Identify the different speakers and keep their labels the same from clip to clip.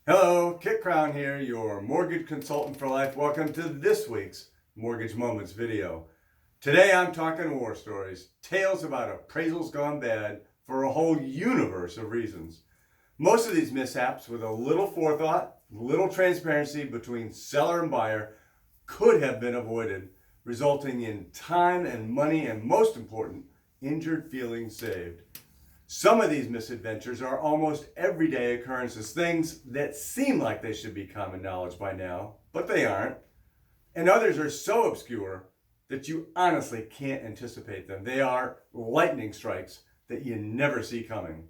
Speaker 1: Hello, Kit Crowne here, your mortgage consultant for life. Welcome to this week's Mortgage Moments video. Today I'm talking war stories, tales about appraisals gone bad for a whole universe of reasons. Most of these mishaps, with a little forethought, little transparency between seller and buyer, could have been avoided, resulting in time and money and, most important, injured feelings saved. Some of these misadventures are almost everyday occurrences, things that seem like they should be common knowledge by now, but they aren't. And others are so obscure that you honestly can't anticipate them. They are lightning strikes that you never see coming.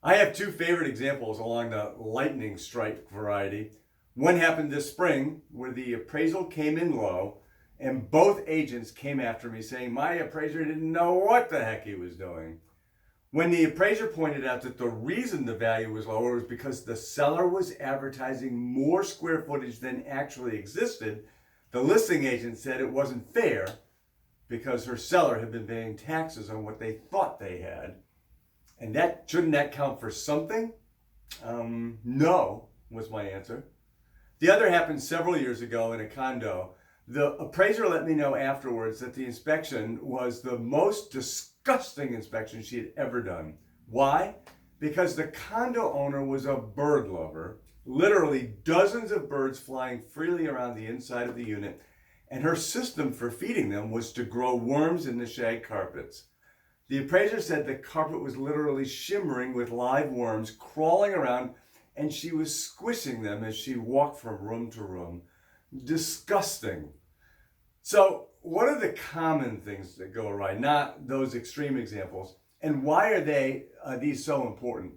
Speaker 1: I have two favorite examples along the lightning strike variety. One happened this spring where the appraisal came in low and both agents came after me saying my appraiser didn't know what the heck he was doing. When the appraiser pointed out that the reason the value was lower was because the seller was advertising more square footage than actually existed, the listing agent said it wasn't fair because her seller had been paying taxes on what they thought they had. And shouldn't that count for something? No, was my answer. The other happened several years ago in a condo. The appraiser let me know afterwards that the inspection was the most disgusting inspection she had ever done. Why? Because the condo owner was a bird lover, literally dozens of birds flying freely around the inside of the unit, and her system for feeding them was to grow worms in the shag carpets. The appraiser said the carpet was literally shimmering with live worms crawling around, and she was squishing them as she walked from room to room. Disgusting. So what are the common things that go awry, not those extreme examples, and why are these so important?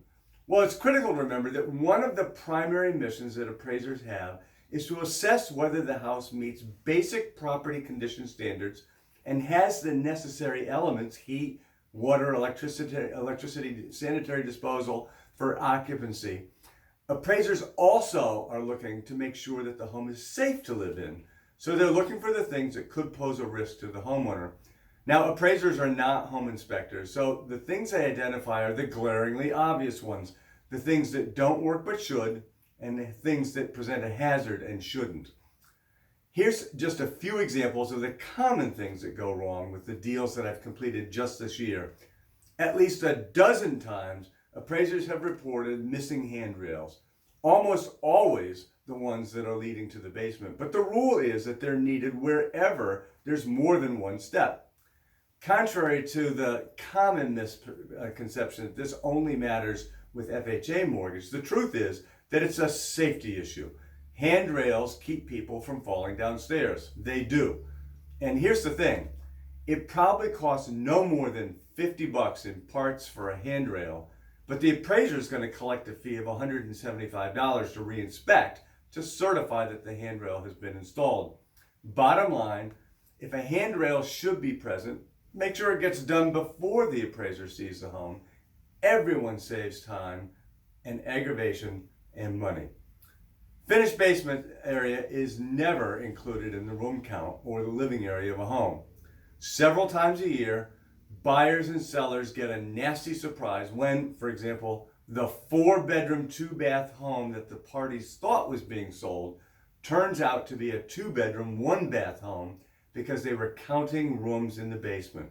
Speaker 1: Well, it's critical to remember that one of the primary missions that appraisers have is to assess whether the house meets basic property condition standards and has the necessary elements, heat, water, electricity, sanitary disposal for occupancy. Appraisers also are looking to make sure that the home is safe to live in. So they're looking for the things that could pose a risk to the homeowner. Now, appraisers are not home inspectors, so the things they identify are the glaringly obvious ones, the things that don't work but should, and the things that present a hazard and shouldn't. Here's just a few examples of the common things that go wrong with the deals that I've completed just this year. At least a dozen times, appraisers have reported missing handrails, almost always the ones that are leading to the basement. But the rule is that they're needed wherever there's more than one step. Contrary to the common misconception that this only matters with FHA mortgage, the truth is that it's a safety issue. Handrails keep people from falling downstairs. They do. And here's the thing. It probably costs no more than $50 in parts for a handrail, but the appraiser is going to collect a fee of $175 to re-inspect to certify that the handrail has been installed. Bottom line, if a handrail should be present, make sure it gets done before the appraiser sees the home. Everyone saves time and aggravation and money. Finished basement area is never included in the room count or the living area of a home. Several times a year, buyers and sellers get a nasty surprise when, for example, the 4-bedroom, 2-bath home that the parties thought was being sold turns out to be a 2-bedroom, 1-bath home because they were counting rooms in the basement.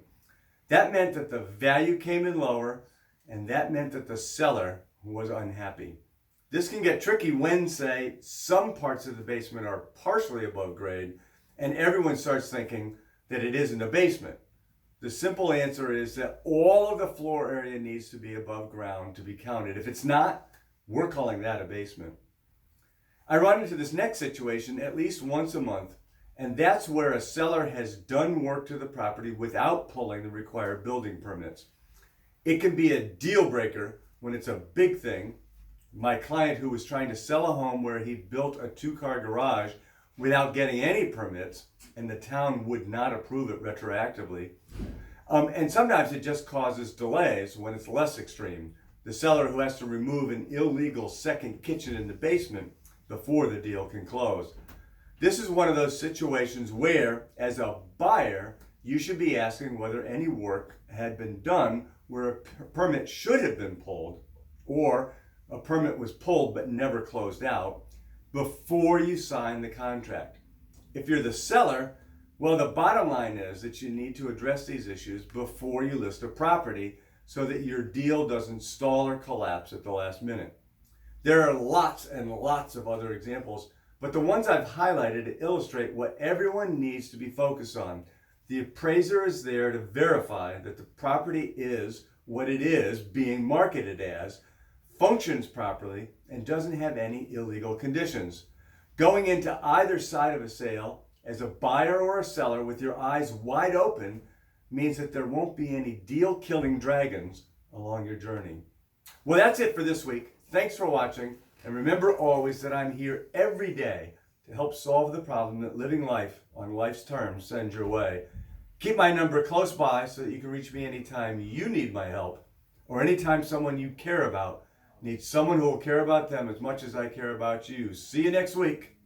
Speaker 1: That meant that the value came in lower, and that meant that the seller was unhappy. This can get tricky when, say, some parts of the basement are partially above grade, and everyone starts thinking that it isn't a basement. The simple answer is that all of the floor area needs to be above ground to be counted. If it's not, we're calling that a basement. I run into this next situation at least once a month, and that's where a seller has done work to the property without pulling the required building permits. It can be a deal breaker when it's a big thing. My client who was trying to sell a home where he built a 2-car garage without getting any permits, and the town would not approve it retroactively. And sometimes it just causes delays when it's less extreme. The seller who has to remove an illegal second kitchen in the basement before the deal can close. This is one of those situations where, as a buyer, you should be asking whether any work had been done where a permit should have been pulled, or a permit was pulled but never closed out, before you sign the contract. If you're the seller, well, the bottom line is that you need to address these issues before you list a property so that your deal doesn't stall or collapse at the last minute. There are lots and lots of other examples, but the ones I've highlighted illustrate what everyone needs to be focused on. The appraiser is there to verify that the property is what it is being marketed as, functions properly, and doesn't have any illegal conditions. Going into either side of a sale as a buyer or a seller with your eyes wide open means that there won't be any deal-killing dragons along your journey. Well, that's it for this week. Thanks for watching, and remember always that I'm here every day to help solve the problem that living life on life's terms sends your way. Keep my number close by so that you can reach me anytime you need my help, or anytime someone you care about needs someone who will care about them as much as I care about you. See you next week.